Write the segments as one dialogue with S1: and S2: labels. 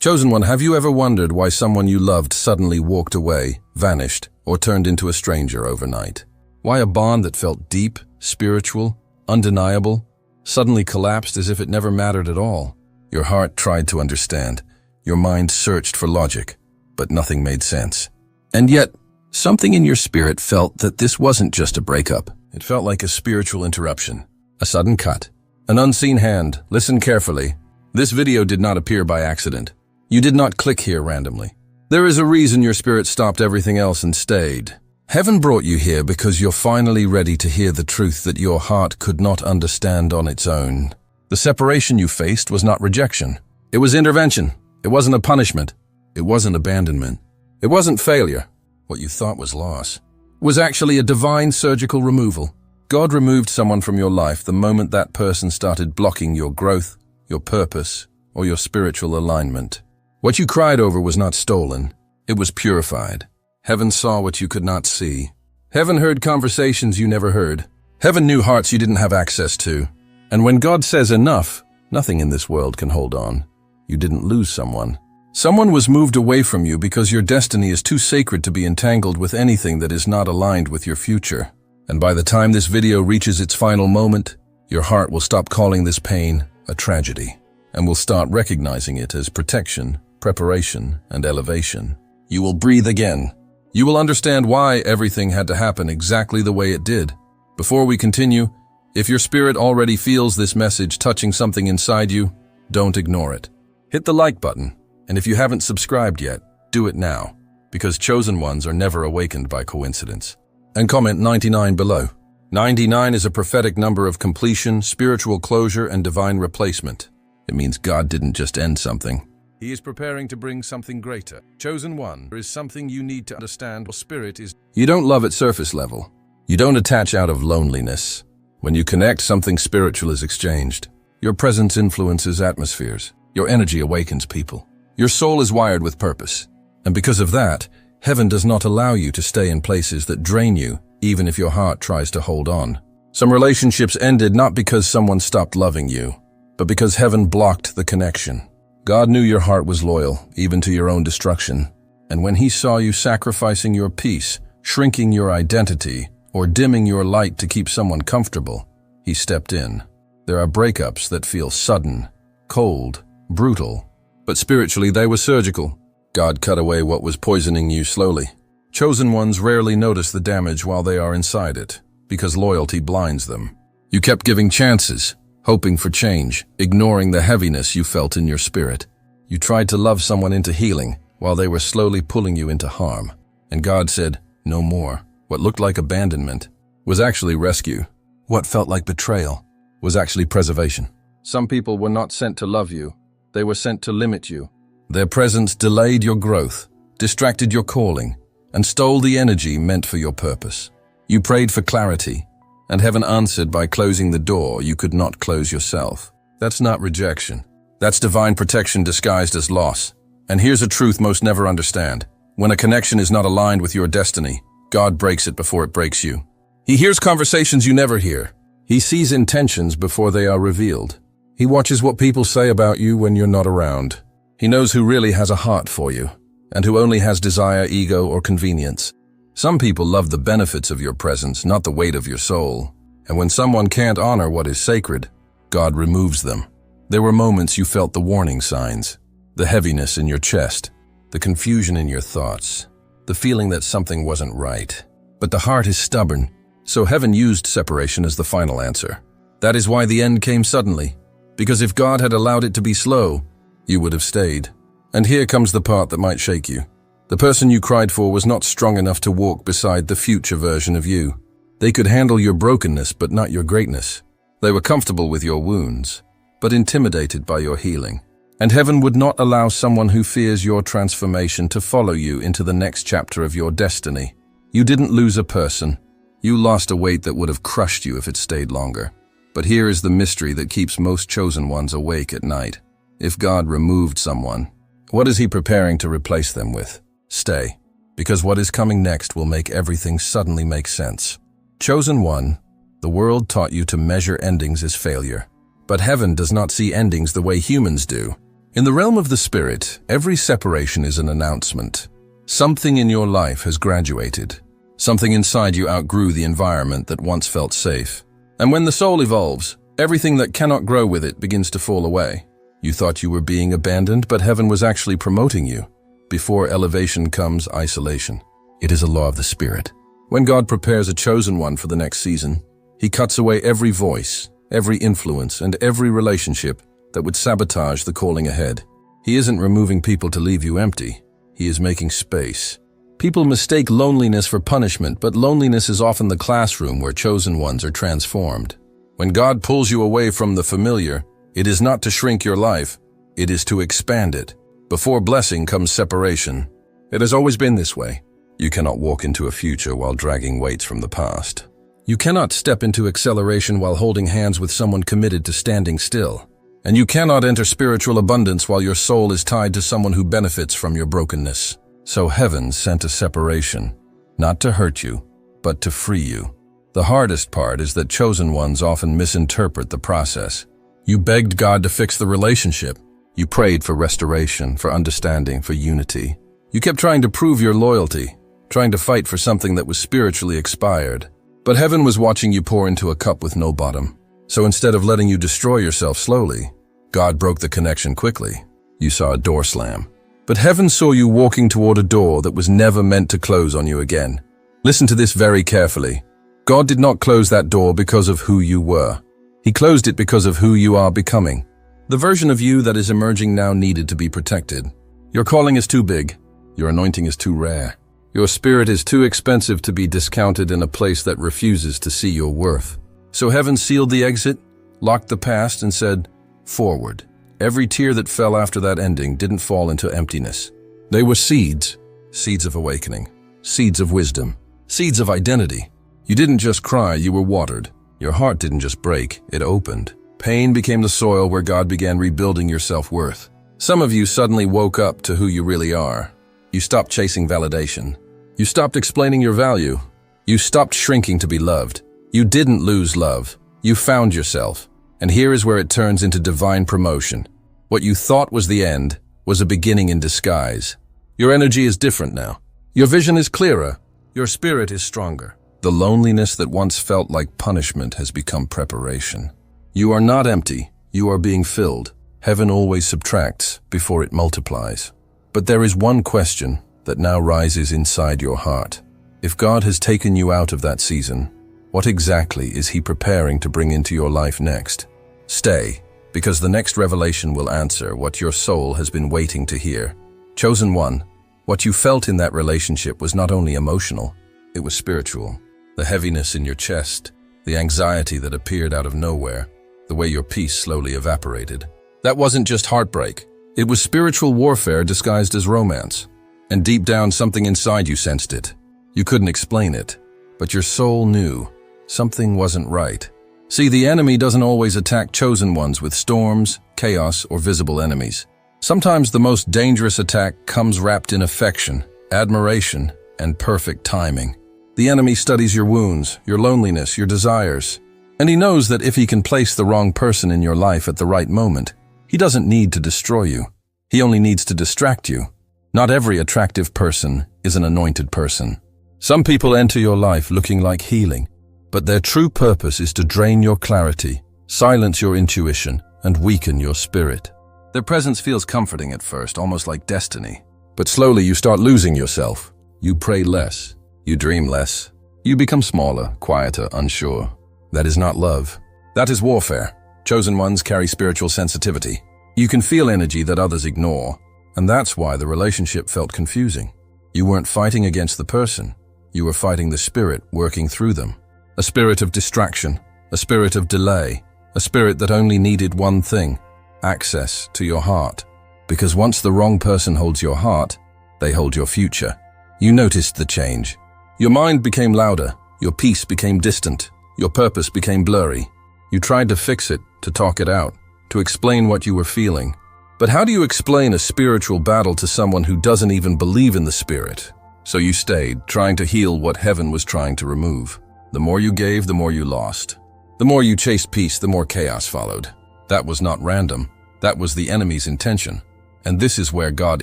S1: Chosen One, have you ever wondered why someone you loved suddenly walked away, vanished, or turned into a stranger overnight? Why a bond that felt deep, spiritual, undeniable, suddenly collapsed as if it never mattered at all? Your heart tried to understand. Your mind searched for logic, but nothing made sense. And yet, something in your spirit felt that this wasn't just a breakup. It felt like a spiritual interruption, a sudden cut, an unseen hand. Listen carefully. This video did not appear by accident. You did not click here randomly. There is a reason your spirit stopped everything else and stayed. Heaven brought you here because you're finally ready to hear the truth that your heart could not understand on its own. The separation you faced was not rejection. It was intervention. It wasn't a punishment. It wasn't abandonment. It wasn't failure. What you thought was loss was actually a divine surgical removal. God removed someone from your life the moment that person started blocking your growth, your purpose, or your spiritual alignment. What you cried over was not stolen. It was purified. Heaven saw what you could not see. Heaven heard conversations you never heard. Heaven knew hearts you didn't have access to. And when God says enough, nothing in this world can hold on. You didn't lose someone. Someone was moved away from you because your destiny is too sacred to be entangled with anything that is not aligned with your future. And by the time this video reaches its final moment, your heart will stop calling this pain a tragedy and will start recognizing it as protection, preparation, and elevation. You will breathe again. You will understand why everything had to happen exactly the way it did. Before we continue, if your spirit already feels this message touching something inside you, don't ignore it. Hit the like button, and if you haven't subscribed yet, do it now, because chosen ones are never awakened by coincidence. And comment 99 below. 99 is a prophetic number of completion, spiritual closure, and divine replacement. It means God didn't just end something. He is preparing to bring something greater. Chosen one, there is something you need to understand. Your spirit is... You don't love at surface level. You don't attach out of loneliness. When you connect, something spiritual is exchanged. Your presence influences atmospheres. Your energy awakens people. Your soul is wired with purpose. And because of that, heaven does not allow you to stay in places that drain you, even if your heart tries to hold on. Some relationships ended not because someone stopped loving you, but because heaven blocked the connection. God knew your heart was loyal, even to your own destruction. And when he saw you sacrificing your peace, shrinking your identity, or dimming your light to keep someone comfortable, he stepped in. There are breakups that feel sudden, cold, brutal, but spiritually they were surgical. God cut away what was poisoning you slowly. Chosen ones rarely notice the damage while they are inside it, because loyalty blinds them. You kept giving chances, hoping for change, ignoring the heaviness you felt in your spirit. You tried to love someone into healing, while they were slowly pulling you into harm. And God said, no more. What looked like abandonment was actually rescue. What felt like betrayal was actually preservation. Some people were not sent to love you. They were sent to limit you. Their presence delayed your growth, distracted your calling, and stole the energy meant for your purpose. You prayed for clarity, and heaven answered by closing the door you could not close yourself. That's not rejection. That's divine protection disguised as loss. And here's a truth most never understand. When a connection is not aligned with your destiny, God breaks it before it breaks you. He hears conversations you never hear. He sees intentions before they are revealed. He watches what people say about you when you're not around. He knows who really has a heart for you, and who only has desire, ego, or convenience. Some people love the benefits of your presence, not the weight of your soul. And when someone can't honor what is sacred, God removes them. There were moments you felt the warning signs, the heaviness in your chest, the confusion in your thoughts, the feeling that something wasn't right. But the heart is stubborn, so heaven used separation as the final answer. That is why the end came suddenly, because if God had allowed it to be slow, you would have stayed. And here comes the part that might shake you. The person you cried for was not strong enough to walk beside the future version of you. They could handle your brokenness, but not your greatness. They were comfortable with your wounds, but intimidated by your healing. And heaven would not allow someone who fears your transformation to follow you into the next chapter of your destiny. You didn't lose a person. You lost a weight that would have crushed you if it stayed longer. But here is the mystery that keeps most chosen ones awake at night. If God removed someone, what is he preparing to replace them with? Stay, because what is coming next will make everything suddenly make sense. Chosen one, the world taught you to measure endings as failure. But heaven does not see endings the way humans do. In the realm of the spirit, every separation is an announcement. Something in your life has graduated. Something inside you outgrew the environment that once felt safe. And when the soul evolves, everything that cannot grow with it begins to fall away. You thought you were being abandoned, but heaven was actually promoting you. Before elevation comes isolation. It is a law of the spirit. When God prepares a chosen one for the next season, He cuts away every voice, every influence, and every relationship that would sabotage the calling ahead. He isn't removing people to leave you empty. He is making space. People mistake loneliness for punishment, but loneliness is often the classroom where chosen ones are transformed. When God pulls you away from the familiar, it is not to shrink your life, it is to expand it. Before blessing comes separation. It has always been this way. You cannot walk into a future while dragging weights from the past. You cannot step into acceleration while holding hands with someone committed to standing still. And you cannot enter spiritual abundance while your soul is tied to someone who benefits from your brokenness. So heaven sent a separation, not to hurt you, but to free you. The hardest part is that chosen ones often misinterpret the process. You begged God to fix the relationship. You prayed for restoration, for understanding, for unity. You kept trying to prove your loyalty, trying to fight for something that was spiritually expired. But heaven was watching you pour into a cup with no bottom. So instead of letting you destroy yourself slowly, God broke the connection quickly. You saw a door slam. But heaven saw you walking toward a door that was never meant to close on you again. Listen to this very carefully. God did not close that door because of who you were. He closed it because of who you are becoming. The version of you that is emerging now needed to be protected. Your calling is too big. Your anointing is too rare. Your spirit is too expensive to be discounted in a place that refuses to see your worth. So heaven sealed the exit, locked the past, and said, forward. Every tear that fell after that ending didn't fall into emptiness. They were seeds. Seeds of awakening. Seeds of wisdom. Seeds of identity. You didn't just cry, you were watered. Your heart didn't just break, it opened. Pain became the soil where God began rebuilding your self-worth. Some of you suddenly woke up to who you really are. You stopped chasing validation. You stopped explaining your value. You stopped shrinking to be loved. You didn't lose love. You found yourself. And here is where it turns into divine promotion. What you thought was the end was a beginning in disguise. Your energy is different now. Your vision is clearer. Your spirit is stronger. The loneliness that once felt like punishment has become preparation. You are not empty. You are being filled. Heaven always subtracts before it multiplies. But there is one question that now rises inside your heart. If God has taken you out of that season, what exactly is He preparing to bring into your life next? Stay, because the next revelation will answer what your soul has been waiting to hear. Chosen one, what you felt in that relationship was not only emotional, it was spiritual. The heaviness in your chest, the anxiety that appeared out of nowhere, the way your peace slowly evaporated. That wasn't just heartbreak. It was spiritual warfare disguised as romance. And deep down, something inside you sensed it. You couldn't explain it, but your soul knew something wasn't right. See, the enemy doesn't always attack chosen ones with storms, chaos, or visible enemies. Sometimes the most dangerous attack comes wrapped in affection, admiration, and perfect timing. The enemy studies your wounds, your loneliness, your desires. And he knows that if he can place the wrong person in your life at the right moment, he doesn't need to destroy you. He only needs to distract you. Not every attractive person is an anointed person. Some people enter your life looking like healing, but their true purpose is to drain your clarity, silence your intuition, and weaken your spirit. Their presence feels comforting at first, almost like destiny. But slowly you start losing yourself. You pray less. You dream less. You become smaller, quieter, unsure. That is not love. That is warfare. Chosen ones carry spiritual sensitivity. You can feel energy that others ignore, and that's why the relationship felt confusing. You weren't fighting against the person. You were fighting the spirit working through them. A spirit of distraction, a spirit of delay, a spirit that only needed one thing: access to your heart. Because once the wrong person holds your heart, they hold your future. You noticed the change. Your mind became louder, your peace became distant, your purpose became blurry. You tried to fix it, to talk it out, to explain what you were feeling. But how do you explain a spiritual battle to someone who doesn't even believe in the spirit? So you stayed, trying to heal what heaven was trying to remove. The more you gave, the more you lost. The more you chased peace, the more chaos followed. That was not random. That was the enemy's intention. And this is where God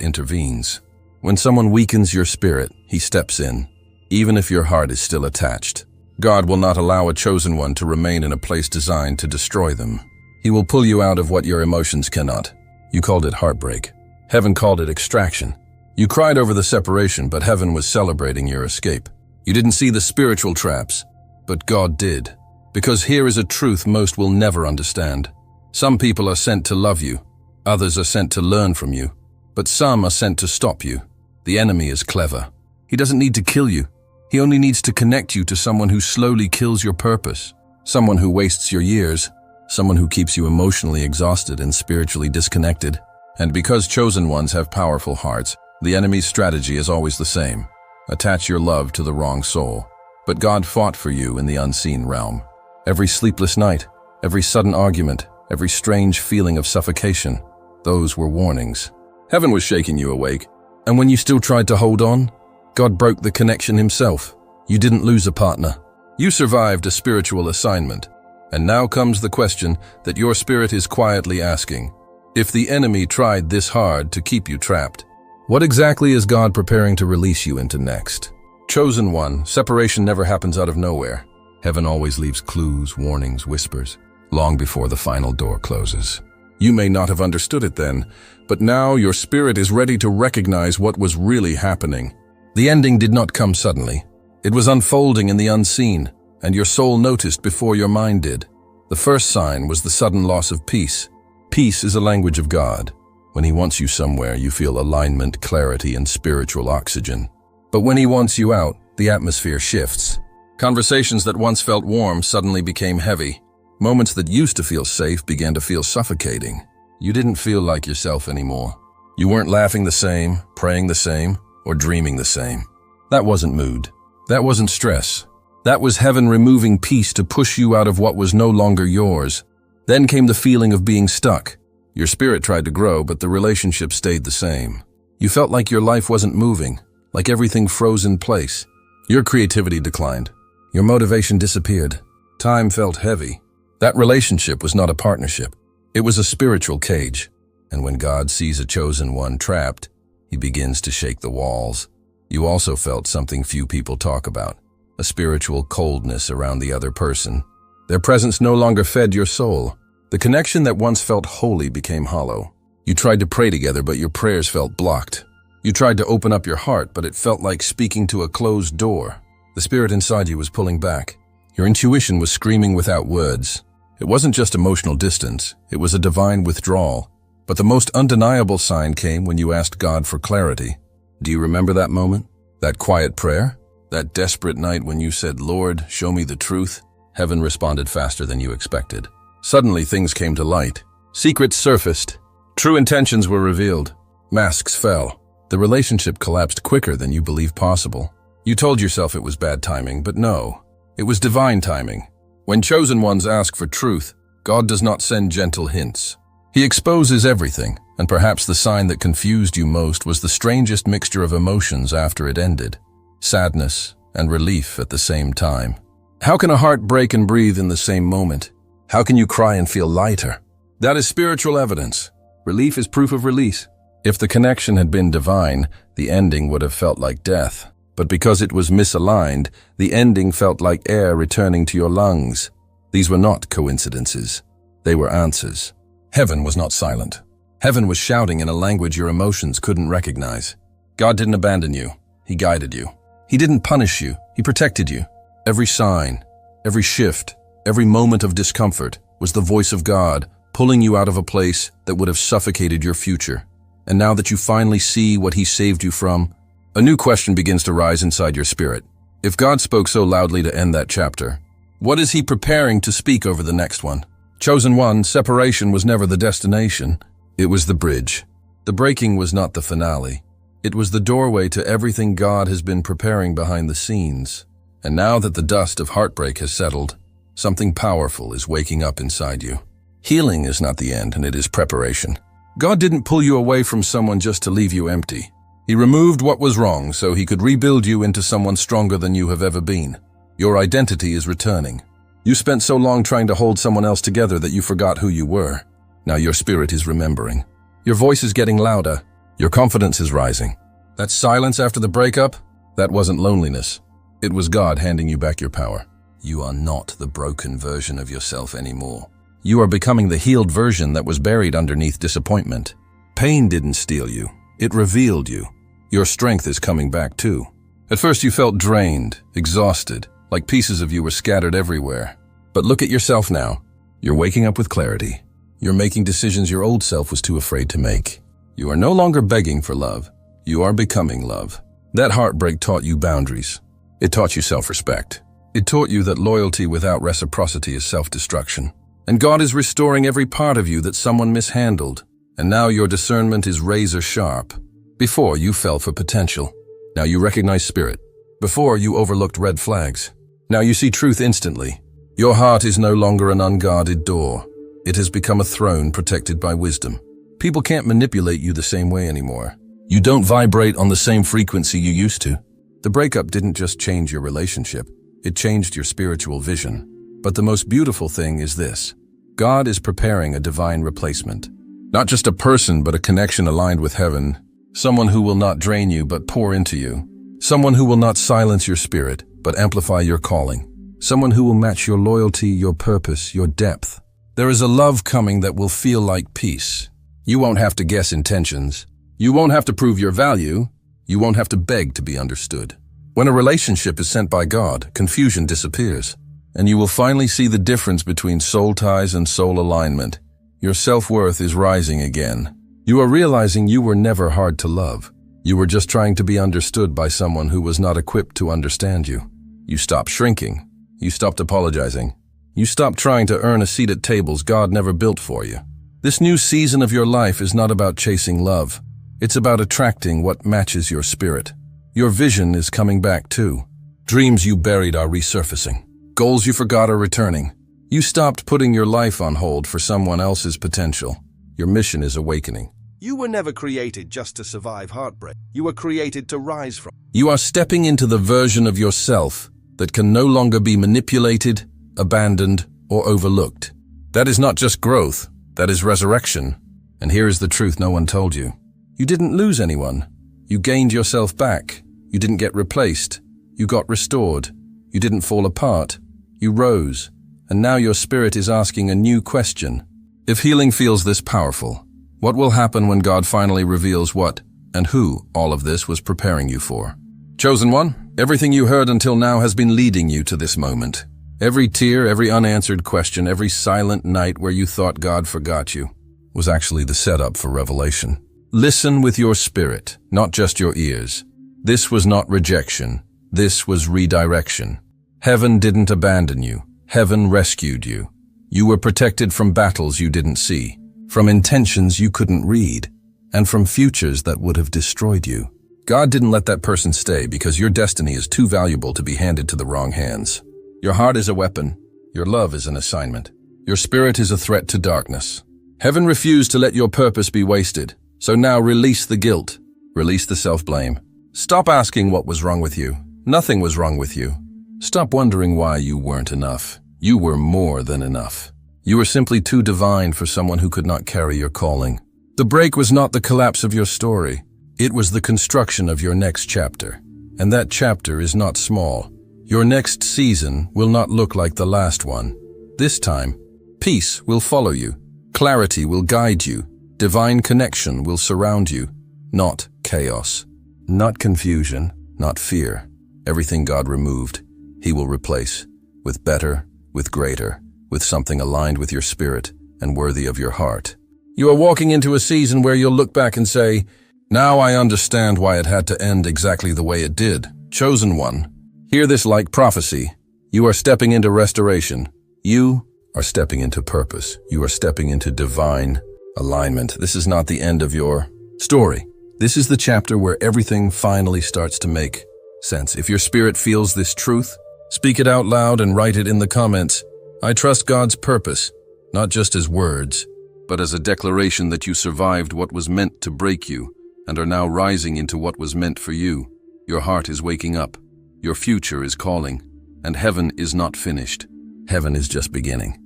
S1: intervenes. When someone weakens your spirit, He steps in, even if your heart is still attached. God will not allow a chosen one to remain in a place designed to destroy them. He will pull you out of what your emotions cannot. You called it heartbreak. Heaven called it extraction. You cried over the separation, but heaven was celebrating your escape. You didn't see the spiritual traps, but God did. Because here is a truth most will never understand. Some people are sent to love you. Others are sent to learn from you. But some are sent to stop you. The enemy is clever. He doesn't need to kill you. He only needs to connect you to someone who slowly kills your purpose. Someone who wastes your years. Someone who keeps you emotionally exhausted and spiritually disconnected. And because chosen ones have powerful hearts, the enemy's strategy is always the same. Attach your love to the wrong soul. But God fought for you in the unseen realm. Every sleepless night, every sudden argument, every strange feeling of suffocation, those were warnings. Heaven was shaking you awake. And when you still tried to hold on, God broke the connection Himself. You didn't lose a partner. You survived a spiritual assignment. And now comes the question that your spirit is quietly asking. If the enemy tried this hard to keep you trapped, what exactly is God preparing to release you into next? Chosen one, separation never happens out of nowhere. Heaven always leaves clues, warnings, whispers, long before the final door closes. You may not have understood it then, but now your spirit is ready to recognize what was really happening. The ending did not come suddenly. It was unfolding in the unseen, and your soul noticed before your mind did. The first sign was the sudden loss of peace. Peace is a language of God. When He wants you somewhere, you feel alignment, clarity, and spiritual oxygen. But when He wants you out, the atmosphere shifts. Conversations that once felt warm suddenly became heavy. Moments that used to feel safe began to feel suffocating. You didn't feel like yourself anymore. You weren't laughing the same, praying the same, or dreaming the same. That wasn't mood. That wasn't stress. That was heaven removing peace to push you out of what was no longer yours. Then came the feeling of being stuck. Your spirit tried to grow, but the relationship stayed the same. You felt like your life wasn't moving, like everything froze in place. Your creativity declined. Your motivation disappeared. Time felt heavy. That relationship was not a partnership. It was a spiritual cage. And when God sees a chosen one trapped, He begins to shake the walls. You also felt something few people talk about, a spiritual coldness around the other person. Their presence no longer fed your soul. The connection that once felt holy became hollow. You tried to pray together, but your prayers felt blocked. You tried to open up your heart, but it felt like speaking to a closed door. The spirit inside you was pulling back. Your intuition was screaming without words. It wasn't just emotional distance, it was a divine withdrawal. But the most undeniable sign came when you asked God for clarity. Do you remember that moment? That quiet prayer? That desperate night when you said, "Lord, show me the truth"? Heaven responded faster than you expected. Suddenly things came to light. Secrets surfaced. True intentions were revealed. Masks fell. The relationship collapsed quicker than you believed possible. You told yourself it was bad timing, but no. It was divine timing. When chosen ones ask for truth, God does not send gentle hints. He exposes everything, and perhaps the sign that confused you most was the strangest mixture of emotions after it ended. Sadness and relief at the same time. How can a heart break and breathe in the same moment? How can you cry and feel lighter? That is spiritual evidence. Relief is proof of release. If the connection had been divine, the ending would have felt like death. But because it was misaligned, the ending felt like air returning to your lungs. These were not coincidences. They were answers. Heaven was not silent. Heaven was shouting in a language your emotions couldn't recognize. God didn't abandon you. He guided you. He didn't punish you. He protected you. Every sign, every shift, every moment of discomfort was the voice of God pulling you out of a place that would have suffocated your future. And now that you finally see what He saved you from, a new question begins to rise inside your spirit. If God spoke so loudly to end that chapter, what is He preparing to speak over the next one? Chosen one, separation was never the destination. It was the bridge. The breaking was not the finale. It was the doorway to everything God has been preparing behind the scenes. And now that the dust of heartbreak has settled, something powerful is waking up inside you. Healing is not the end, and it is preparation. God didn't pull you away from someone just to leave you empty. He removed what was wrong so He could rebuild you into someone stronger than you have ever been. Your identity is returning. You spent so long trying to hold someone else together that you forgot who you were. Now your spirit is remembering. Your voice is getting louder. Your confidence is rising. That silence after the breakup, that wasn't loneliness. It was God handing you back your power. You are not the broken version of yourself anymore. You are becoming the healed version that was buried underneath disappointment. Pain didn't steal you. It revealed you. Your strength is coming back too. At first you felt drained, exhausted, like pieces of you were scattered everywhere. But look at yourself now. You're waking up with clarity. You're making decisions your old self was too afraid to make. You are no longer begging for love. You are becoming love. That heartbreak taught you boundaries. It taught you self-respect. It taught you that loyalty without reciprocity is self-destruction. And God is restoring every part of you that someone mishandled. And now your discernment is razor sharp. Before, you fell for potential. Now you recognize spirit. Before, you overlooked red flags. Now you see truth instantly. Your heart is no longer an unguarded door. It has become a throne protected by wisdom. People can't manipulate you the same way anymore. You don't vibrate on the same frequency you used to. The breakup didn't just change your relationship. It changed your spiritual vision. But the most beautiful thing is this. God is preparing a divine replacement. Not just a person, but a connection aligned with heaven. Someone who will not drain you, but pour into you. Someone who will not silence your spirit, but amplify your calling. Someone who will match your loyalty, your purpose, your depth. There is a love coming that will feel like peace. You won't have to guess intentions. You won't have to prove your value. You won't have to beg to be understood. When a relationship is sent by God, confusion disappears. And you will finally see the difference between soul ties and soul alignment. Your self-worth is rising again. You are realizing you were never hard to love. You were just trying to be understood by someone who was not equipped to understand you. You stopped shrinking. You stopped apologizing. You stopped trying to earn a seat at tables God never built for you. This new season of your life is not about chasing love. It's about attracting what matches your spirit. Your vision is coming back too. Dreams you buried are resurfacing. Goals you forgot are returning. You stopped putting your life on hold for someone else's potential. Your mission is awakening.
S2: You were never created just to survive heartbreak. You were created to rise from.
S1: You are stepping into the version of yourself that can no longer be manipulated, abandoned, or overlooked. That is not just growth, that is resurrection. And here is the truth no one told you. You didn't lose anyone. You gained yourself back. You didn't get replaced. You got restored. You didn't fall apart. You rose. And now your spirit is asking a new question. If healing feels this powerful, what will happen when God finally reveals what and who all of this was preparing you for? Chosen one, everything you heard until now has been leading you to this moment. Every tear, every unanswered question, every silent night where you thought God forgot you was actually the setup for revelation. Listen with your spirit, not just your ears. This was not rejection. This was redirection. Heaven didn't abandon you. Heaven rescued you. You were protected from battles you didn't see, from intentions you couldn't read, and from futures that would have destroyed you. God didn't let that person stay because your destiny is too valuable to be handed to the wrong hands. Your heart is a weapon. Your love is an assignment. Your spirit is a threat to darkness. Heaven refused to let your purpose be wasted. So now release the guilt. Release the self-blame. Stop asking what was wrong with you. Nothing was wrong with you. Stop wondering why you weren't enough. You were more than enough. You were simply too divine for someone who could not carry your calling. The break was not the collapse of your story. It was the construction of your next chapter. And that chapter is not small. Your next season will not look like the last one. This time, peace will follow you. Clarity will guide you. Divine connection will surround you. Not chaos. Not confusion. Not fear. Everything God removed, He will replace. With better, with greater, with something aligned with your spirit and worthy of your heart. You are walking into a season where you'll look back and say, "Now I understand why it had to end exactly the way it did." Chosen one, hear this like prophecy. You are stepping into restoration. You are stepping into purpose. You are stepping into divine alignment. This is not the end of your story. This is the chapter where everything finally starts to make sense. If your spirit feels this truth, speak it out loud and write it in the comments. I trust God's purpose, not just as words, but as a declaration that you survived what was meant to break you and are now rising into what was meant for you. Your heart is waking up. Your future is calling. And heaven is not finished. Heaven is just beginning.